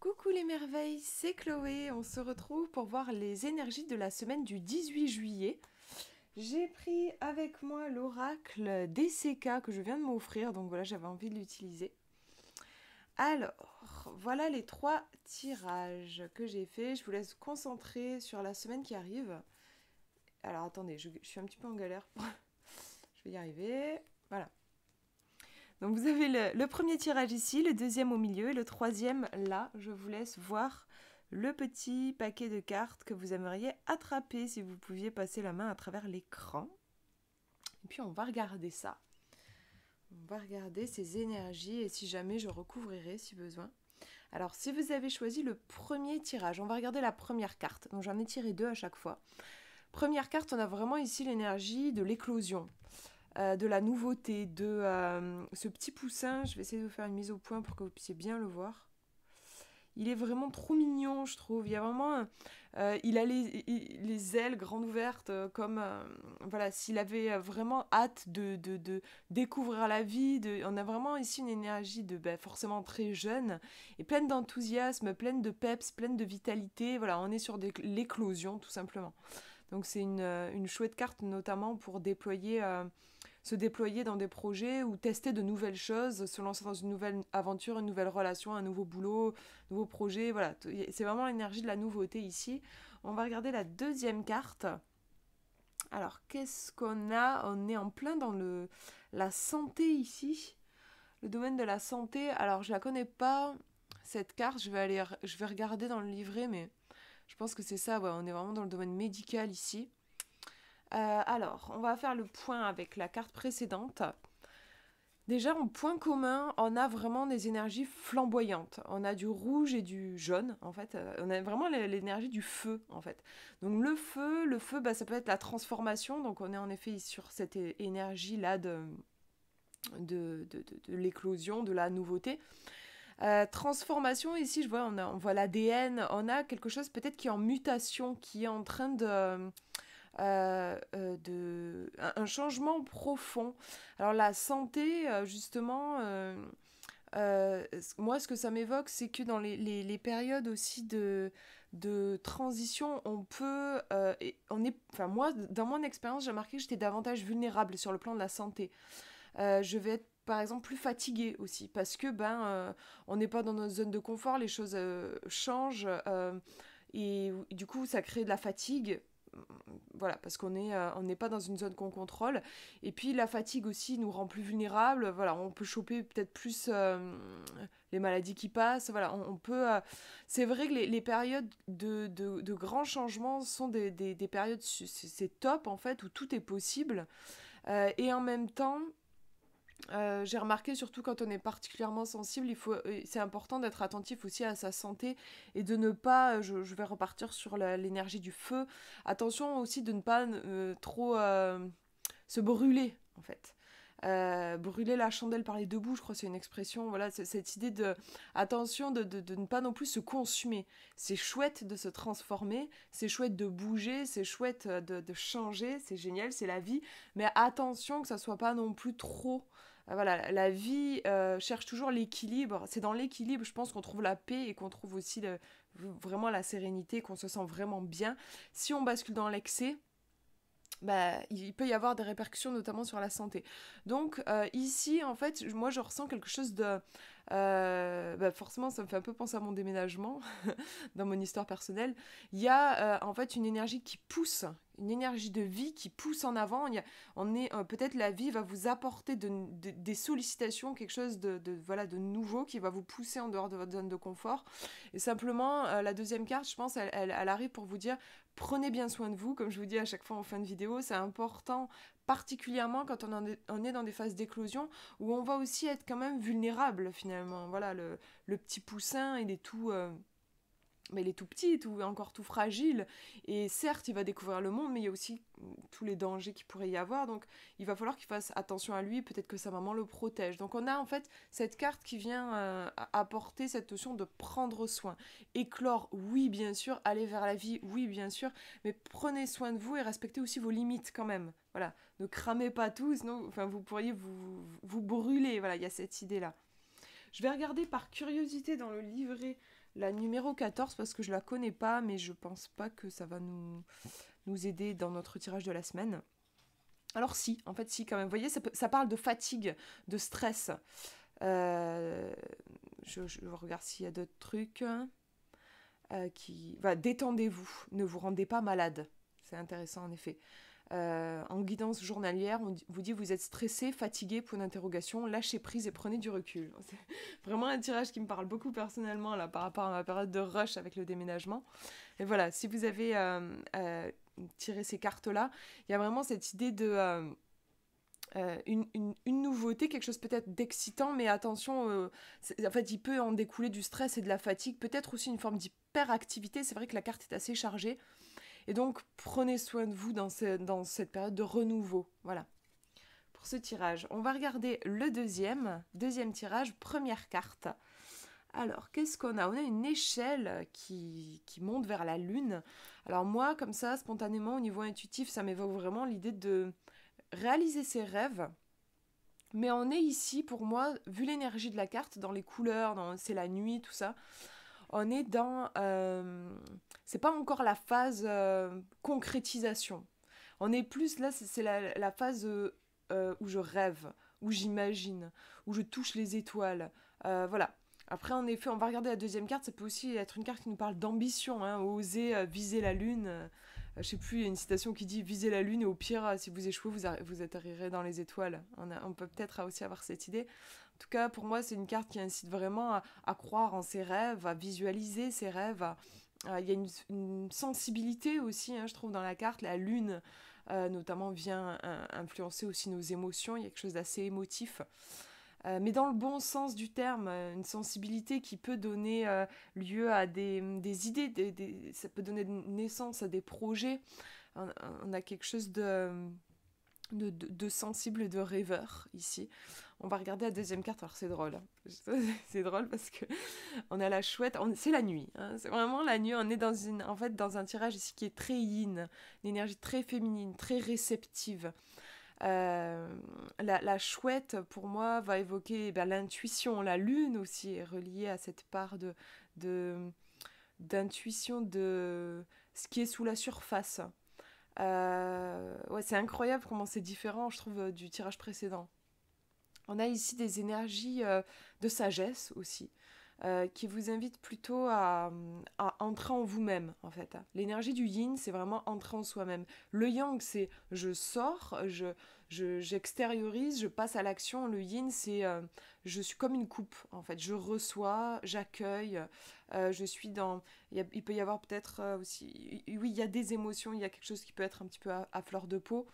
Coucou les merveilles, c'est Chloé. On se retrouve pour voir les énergies de la semaine du 18 juillet. J'ai pris avec moi l'oracle DCK que je viens de m'offrir, donc voilà, j'avais envie de l'utiliser. Alors, voilà les 3 tirages que j'ai faits. Je vous laisse concentrer sur la semaine qui arrive. Alors attendez, je suis un petit peu en galère. Je vais y arriver. Voilà. Donc vous avez le premier tirage ici, le deuxième au milieu et le troisième là. Je vous laisse voir le petit paquet de cartes que vous aimeriez attraper si vous pouviez passer la main à travers l'écran. Et puis on va regarder ça. On va regarder ces énergies et si jamais je recouvrirai si besoin. Alors si vous avez choisi le premier tirage, on va regarder la première carte. Donc j'en ai tiré 2 à chaque fois. Première carte, on a vraiment ici l'énergie de l'éclosion. De la nouveauté, de ce petit poussin. Je vais essayer de vous faire une mise au point pour que vous puissiez bien le voir. Il est vraiment trop mignon, je trouve. Il y a vraiment, il a les ailes grandes ouvertes, comme voilà, s'il avait vraiment hâte de découvrir la vie. On a vraiment ici une énergie de forcément très jeune et pleine d'enthousiasme, pleine de peps, pleine de vitalité. Voilà, on est sur l'éclosion tout simplement. Donc c'est une chouette carte notamment pour se déployer dans des projets ou tester de nouvelles choses, se lancer dans une nouvelle aventure, une nouvelle relation, un nouveau boulot, un nouveau projet. Voilà, c'est vraiment l'énergie de la nouveauté ici. On va regarder la deuxième carte. Alors, qu'est-ce qu'on a? On est en plein dans la santé ici. Le domaine de la santé. Alors, je la connais pas, cette carte. Je vais regarder dans le livret, mais je pense que c'est ça. Ouais, on est vraiment dans le domaine médical ici. Alors, on va faire le point avec la carte précédente. Déjà, en point commun, on a vraiment des énergies flamboyantes. On a du rouge et du jaune, en fait. On a vraiment l'énergie du feu, en fait. Donc le feu, ça peut être la transformation. Donc on est en effet sur cette énergie-là de l'éclosion, de la nouveauté. Transformation, ici, on voit l'ADN. On a quelque chose peut-être qui est en mutation, qui est en train un changement profond. Alors la santé, justement, moi ce que ça m'évoque, c'est que dans les périodes aussi de transition, on peut, enfin moi, dans mon expérience, j'ai remarqué que j'étais davantage vulnérable sur le plan de la santé. Je vais être par exemple plus fatiguée aussi parce que on n'est pas dans notre zone de confort, les choses changent et du coup ça crée de la fatigue. Voilà, parce qu'on n'est pas dans une zone qu'on contrôle. Et puis la fatigue aussi nous rend plus vulnérables. Voilà, on peut choper peut-être plus les maladies qui passent. Voilà, on peut. C'est vrai que les périodes de grands changements sont des périodes, c'est top en fait, où tout est possible. Et en même temps, j'ai remarqué, surtout quand on est particulièrement sensible, c'est important d'être attentif aussi à sa santé et de ne pas, je vais repartir sur l'énergie du feu, attention aussi de ne pas trop se brûler en fait. Brûler la chandelle par les deux bouts, je crois que c'est une expression, voilà, cette idée de attention de ne pas non plus se consumer. C'est chouette de se transformer, c'est chouette de bouger, c'est chouette de changer, c'est génial, c'est la vie, mais attention que ça soit pas non plus trop. Voilà, la vie cherche toujours l'équilibre. C'est dans l'équilibre, je pense, qu'on trouve la paix et qu'on trouve aussi vraiment la sérénité, qu'on se sent vraiment bien. Si on bascule dans l'excès, il peut y avoir des répercussions notamment sur la santé. Donc ici, en fait, moi je ressens quelque chose de... forcément, ça me fait un peu penser à mon déménagement dans mon histoire personnelle. Il y a en fait une énergie qui pousse, une énergie de vie qui pousse en avant. Peut-être la vie va vous apporter des sollicitations, quelque chose voilà, de nouveau qui va vous pousser en dehors de votre zone de confort. Et simplement, la deuxième carte, je pense, elle arrive pour vous dire prenez bien soin de vous, comme je vous dis à chaque fois en fin de vidéo, c'est important, particulièrement quand on est dans des phases d'éclosion, où on va aussi être quand même vulnérable finalement. Voilà, le petit poussin, mais il est tout petit, encore tout fragile, et certes il va découvrir le monde, mais il y a aussi tous les dangers qu'il pourrait y avoir, donc il va falloir qu'il fasse attention à lui, peut-être que sa maman le protège. Donc on a en fait cette carte qui vient apporter cette notion de prendre soin. Éclore, oui bien sûr, aller vers la vie, oui bien sûr, mais prenez soin de vous et respectez aussi vos limites quand même. Voilà, ne cramez pas tout, sinon vous pourriez vous brûler, voilà, il y a cette idée-là. Je vais regarder par curiosité dans le livret la numéro 14 parce que je la connais pas, mais je pense pas que ça va nous aider dans notre tirage de la semaine. Alors si, en fait si quand même. Vous voyez, ça parle de fatigue, de stress. Je regarde s'il y a d'autres trucs qui... Voilà, détendez-vous, ne vous rendez pas malade. C'est intéressant en effet. En guidance journalière, on vous dit vous êtes stressé, fatigué, point d'interrogation, lâchez prise et prenez du recul. C'est vraiment un tirage qui me parle beaucoup personnellement là, par rapport à ma période de rush avec le déménagement. Et voilà, si vous avez tiré ces cartes-là, il y a vraiment cette idée de... une nouveauté, quelque chose peut-être d'excitant, mais attention, en fait, il peut en découler du stress et de la fatigue, peut-être aussi une forme d'hyperactivité. C'est vrai que la carte est assez chargée. Et donc, prenez soin de vous dans cette période de renouveau. Voilà, pour ce tirage. On va regarder le deuxième tirage, première carte. Alors, qu'est-ce qu'on a? On a une échelle qui monte vers la lune. Alors moi, comme ça, spontanément, au niveau intuitif, ça m'évoque vraiment l'idée de réaliser ses rêves. Mais on est ici, pour moi, vu l'énergie de la carte, dans les couleurs, c'est la nuit, tout ça, on est dans... c'est pas encore la phase concrétisation. On est plus, là, c'est la phase où je rêve, où j'imagine, où je touche les étoiles. Voilà. Après, en effet, on va regarder la deuxième carte. Ça peut aussi être une carte qui nous parle d'ambition, hein, oser viser la lune. Je sais plus, il y a une citation qui dit « Visez la lune et au pire, si vous échouez, vous atterrirez dans les étoiles ». On peut peut-être aussi avoir cette idée. En tout cas, pour moi, c'est une carte qui incite vraiment à croire en ses rêves, à visualiser ses rêves. Il y a une sensibilité aussi, hein, je trouve, dans la carte. La lune, notamment, vient influencer aussi nos émotions. Il y a quelque chose d'assez émotif. Mais dans le bon sens du terme, une sensibilité qui peut donner lieu à des idées, ça peut donner naissance à des projets. On a quelque chose de sensible, de rêveur ici. On va regarder la deuxième carte, alors c'est drôle. C'est drôle parce que on a la chouette, c'est la nuit. Hein, c'est vraiment la nuit, on est dans un tirage ici qui est très yin, une énergie très féminine, très réceptive. La chouette, pour moi, va évoquer l'intuition. La lune aussi est reliée à cette part d'intuition de ce qui est sous la surface. Ouais, c'est incroyable comment c'est différent, je trouve, du tirage précédent. On a ici des énergies de sagesse aussi. Qui vous invite plutôt à entrer en vous-même, en fait. L'énergie du yin, c'est vraiment entrer en soi-même. Le yang, c'est je sors, j'extériorise, je passe à l'action. Le yin, c'est je suis comme une coupe, en fait. Je reçois, j'accueille, je suis dans... Il peut y avoir peut-être aussi... Oui, il y a des émotions, il y a quelque chose qui peut être un petit peu à fleur de peau.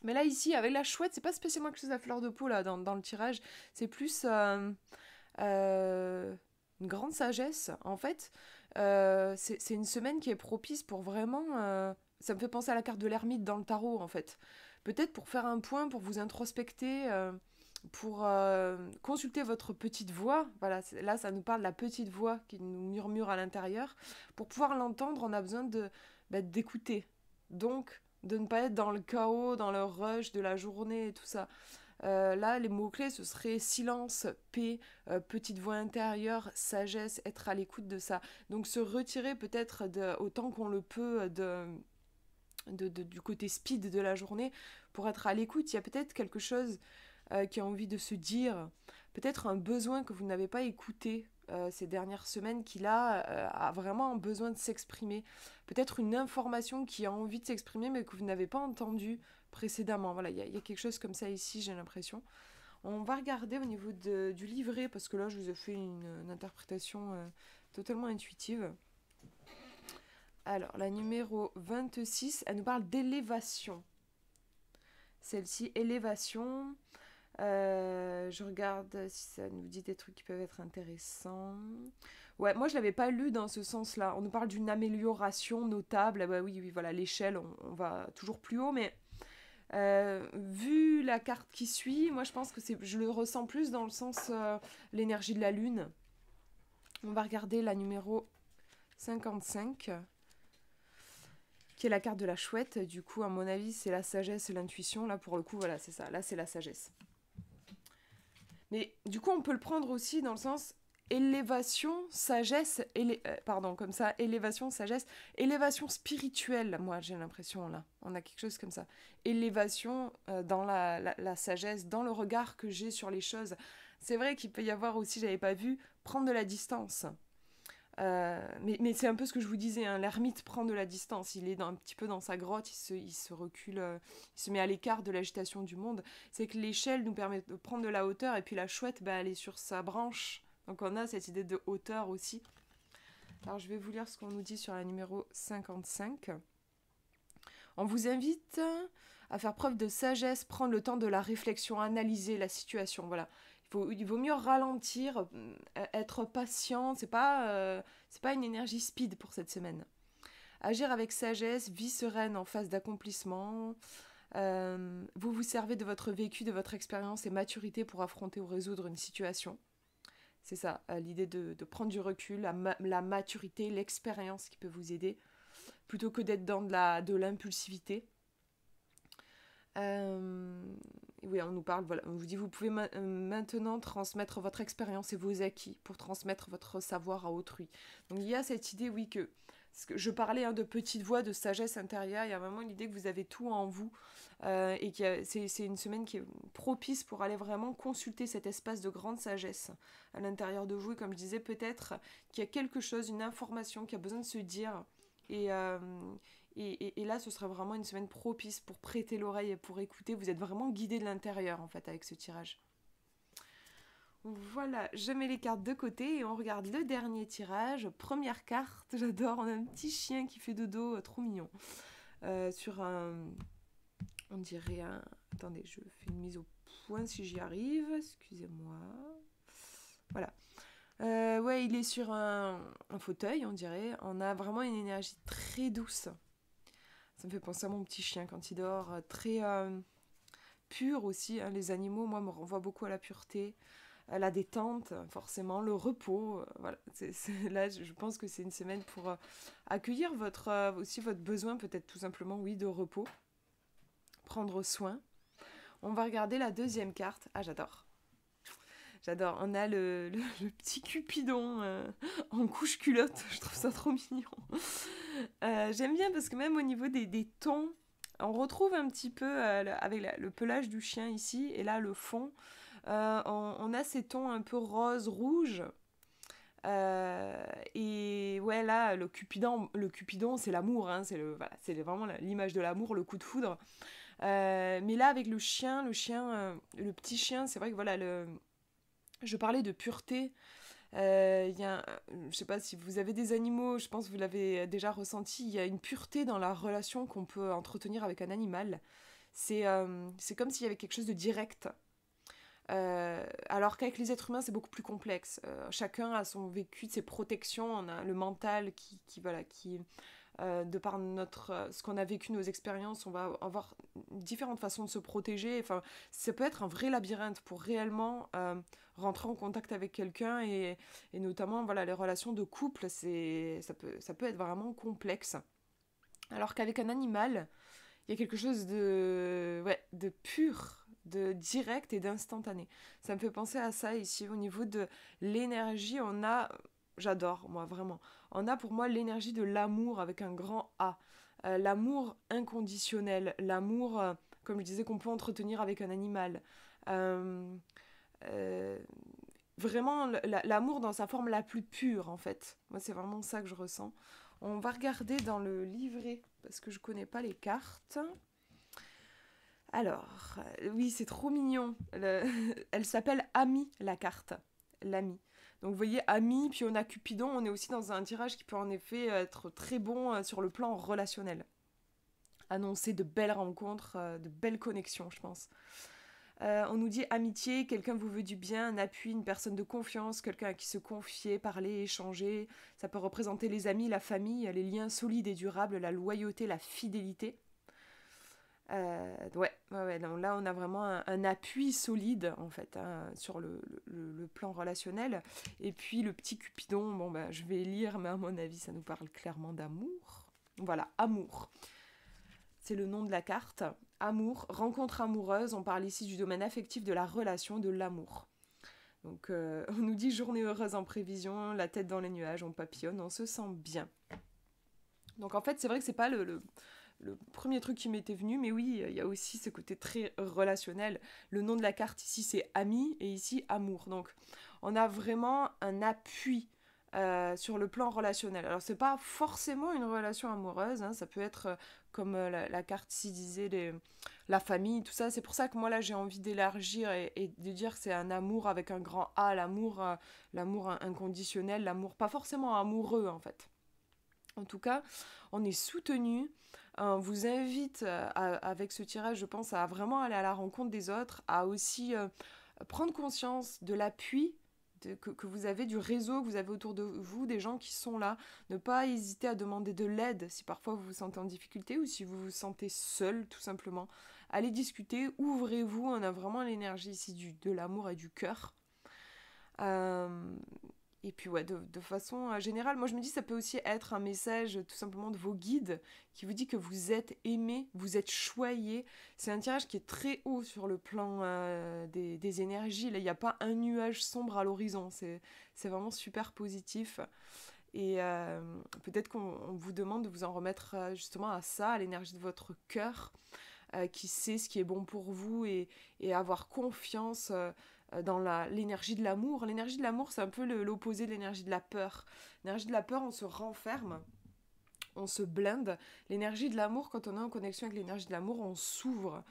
Mais là, ici, avec la chouette, c'est pas spécialement quelque chose à fleur de peau, là, dans le tirage. C'est plus... une grande sagesse. En fait, c'est une semaine qui est propice pour vraiment... ça me fait penser à la carte de l'ermite dans le tarot, en fait. Peut-être pour faire un point, pour vous introspecter, pour consulter votre petite voix. Voilà, là, ça nous parle de la petite voix qui nous murmure à l'intérieur. Pour pouvoir l'entendre, on a besoin d'écouter. Donc, de ne pas être dans le chaos, dans le rush de la journée et tout ça. Là, les mots-clés, ce serait silence, paix, petite voix intérieure, sagesse, être à l'écoute de ça. Donc se retirer peut-être autant qu'on le peut du côté speed de la journée pour être à l'écoute. Il y a peut-être quelque chose qui a envie de se dire, peut-être un besoin que vous n'avez pas écouté ces dernières semaines qui là a vraiment besoin de s'exprimer. Peut-être une information qui a envie de s'exprimer mais que vous n'avez pas entendue précédemment. Voilà, il y a quelque chose comme ça ici, j'ai l'impression. On va regarder au niveau du livret, parce que là, je vous ai fait une interprétation totalement intuitive. Alors, la numéro 26, elle nous parle d'élévation. Celle-ci, élévation. Je regarde si ça nous dit des trucs qui peuvent être intéressants. Ouais, moi je l'avais pas lu dans ce sens-là. On nous parle d'une amélioration notable. Ah bah oui, voilà, l'échelle, on va toujours plus haut, mais vu la carte qui suit, moi je pense que je le ressens plus dans le sens l'énergie de la lune. On va regarder la numéro 55, qui est la carte de la chouette. Du coup, à mon avis, c'est la sagesse et l'intuition. Là, pour le coup, voilà, c'est ça. Là, c'est la sagesse. Mais du coup, on peut le prendre aussi dans le sens élévation, sagesse, pardon, comme ça, élévation, sagesse, élévation spirituelle, moi j'ai l'impression là, on a quelque chose comme ça. Élévation dans la sagesse, dans le regard que j'ai sur les choses. C'est vrai qu'il peut y avoir aussi, j'avais pas vu, prendre de la distance. Mais c'est un peu ce que je vous disais, hein, l'ermite prend de la distance, il est un petit peu dans sa grotte, il se recule, il se met à l'écart de l'agitation du monde. C'est que l'échelle nous permet de prendre de la hauteur, et puis la chouette, bah, elle est sur sa branche. Donc on a cette idée de hauteur aussi. Alors je vais vous lire ce qu'on nous dit sur la numéro 55. On vous invite à faire preuve de sagesse, prendre le temps de la réflexion, analyser la situation. Voilà. Il vaut mieux ralentir, être patient. C'est pas une énergie speed pour cette semaine. Agir avec sagesse, vie sereine en phase d'accomplissement. Vous vous servez de votre vécu, de votre expérience et maturité pour affronter ou résoudre une situation. C'est ça, l'idée de prendre du recul, la maturité, l'expérience qui peut vous aider, plutôt que d'être dans de l'impulsivité. Oui, on nous parle, voilà, on vous dit, vous pouvez maintenant transmettre votre expérience et vos acquis pour transmettre votre savoir à autrui. Donc il y a cette idée, oui, que je parlais de petite voix, de sagesse intérieure, il y a vraiment l'idée que vous avez tout en vous et que c'est une semaine qui est propice pour aller vraiment consulter cet espace de grande sagesse à l'intérieur de vous. Et comme je disais, peut-être qu'il y a quelque chose, une information qui a besoin de se dire. Et là, ce sera vraiment une semaine propice pour prêter l'oreille et pour écouter. Vous êtes vraiment guidé de l'intérieur, en fait, avec ce tirage. Voilà, je mets les cartes de côté et on regarde le dernier tirage. Première carte, j'adore, on a un petit chien qui fait dodo, trop mignon. Sur un... On dirait un... Attendez, je fais une mise au point si j'y arrive. Excusez-moi. Voilà. Ouais, il est sur un fauteuil, on dirait. On a vraiment une énergie très douce. Ça me fait penser à mon petit chien quand il dort. Très pur aussi. Hein. Les animaux, moi, me renvoient beaucoup à la pureté, à la détente, forcément, le repos. Voilà. Là, je pense que c'est une semaine pour accueillir aussi votre besoin, peut-être tout simplement, oui, de repos. Prendre soin. On va regarder la deuxième carte. Ah, j'adore. J'adore. On a le petit Cupidon en couche culotte. Je trouve ça trop mignon. J'aime bien parce que même au niveau des tons, on retrouve un petit peu avec le pelage du chien ici. Et là, le fond, on a ces tons un peu rose, rouge. Et ouais, là, le Cupidon, c'est l'amour. Hein, c'est vraiment l'image de l'amour, le coup de foudre. Mais là, avec le le petit chien, c'est vrai que voilà, je parlais de pureté. Je sais pas si vous avez des animaux, je pense que vous l'avez déjà ressenti. Il y a une pureté dans la relation qu'on peut entretenir avec un animal. C'est comme s'il y avait quelque chose de direct. Alors qu'avec les êtres humains, c'est beaucoup plus complexe. Chacun a son vécu, ses protections. On a le mental qui de par ce qu'on a vécu, nos expériences, on va avoir différentes façons de se protéger. Enfin, ça peut être un vrai labyrinthe pour réellement rentrer en contact avec quelqu'un et notamment voilà, les relations de couple, ça peut être vraiment complexe. Alors qu'avec un animal, il y a quelque chose de pur, de direct et d'instantané. Ça me fait penser à ça ici, au niveau de l'énergie, j'adore, moi, vraiment. On a pour moi l'énergie de l'amour avec un grand A. L'amour inconditionnel, l'amour, comme je disais, qu'on peut entretenir avec un animal. Euh, euh, Vraiment, l'amour dans sa forme la plus pure, en fait. Moi, c'est vraiment ça que je ressens. On va regarder dans le livret, parce que je connais pas les cartes. Alors, oui, c'est trop mignon. Elle s'appelle Ami, la carte. L'ami. Donc vous voyez, Ami, puis on a Cupidon. On est aussi dans un tirage qui peut en effet être très bon sur le plan relationnel. Annoncer de belles rencontres, de belles connexions, je pense. On nous dit amitié, quelqu'un vous veut du bien, un appui, une personne de confiance, quelqu'un à qui se confier, parler, échanger. Ça peut représenter les amis, la famille, les liens solides et durables, la loyauté, la fidélité. Ouais, donc là on a vraiment un appui solide en fait hein, sur le plan relationnel. Et puis le petit Cupidon, bon ben je vais lire, mais à mon avis ça nous parle clairement d'amour. Voilà, amour. C'est le nom de la carte. Amour, rencontre amoureuse, on parle ici du domaine affectif de la relation, de l'amour. Donc on nous dit journée heureuse en prévision, la tête dans les nuages, on papillonne, on se sent bien. Donc en fait, c'est vrai que c'est pas le premier truc qui m'était venu, mais oui, il y a aussi ce côté très relationnel. Le nom de la carte ici, c'est ami, et ici, amour. Donc on a vraiment un appui sur le plan relationnel. Alors c'est pas forcément une relation amoureuse, hein, ça peut être comme la carte ici disait, la famille, tout ça. C'est pour ça que moi là j'ai envie d'élargir et de dire que c'est un amour avec un grand A, l'amour inconditionnel, l'amour pas forcément amoureux en fait. En tout cas, on est soutenu. On vous invite avec ce tirage, je pense, à vraiment aller à la rencontre des autres, à aussi prendre conscience de l'appui que vous avez, du réseau que vous avez autour de vous, des gens qui sont là. Ne pas hésiter à demander de l'aide si parfois vous vous sentez en difficulté ou si vous vous sentez seul, tout simplement. Allez discuter, ouvrez-vous. On a vraiment l'énergie ici de l'amour et du cœur. Euh, et puis ouais, de façon générale, moi je me dis ça peut aussi être un message tout simplement de vos guides qui vous dit que vous êtes aimé, vous êtes choyé. C'est un tirage qui est très haut sur le plan des énergies. Là, il n'y a pas un nuage sombre à l'horizon. C'est vraiment super positif. Et peut-être qu'on vous demande de vous en remettre justement à ça, à l'énergie de votre cœur, qui sait ce qui est bon pour vous et avoir confiance dans l'énergie de l'amour. L'énergie de l'amour, c'est un peu l'opposé de l'énergie de la peur. L'énergie de la peur, on se renferme, on se blinde. L'énergie de l'amour, quand on est en connexion avec l'énergie de l'amour, on s'ouvre.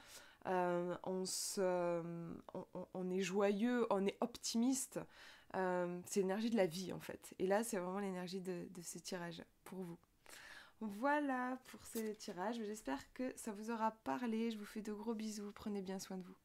On est joyeux, on est optimiste. C'est l'énergie de la vie en fait. Et là, c'est vraiment l'énergie de ce tirage pour vous. Voilà pour ce tirage. J'espère que ça vous aura parlé. Je vous fais de gros bisous. Prenez bien soin de vous.